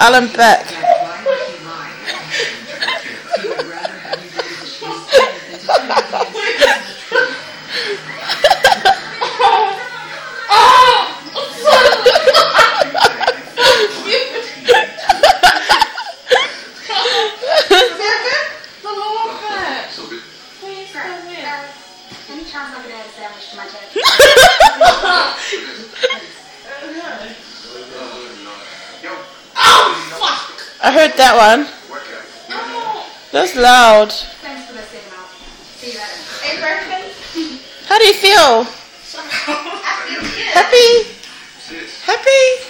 Alan Beck. I heard that one. That's loud. Thanks for the signal. See you later. Hey, Berkeley. How do you feel? Happy? Happy?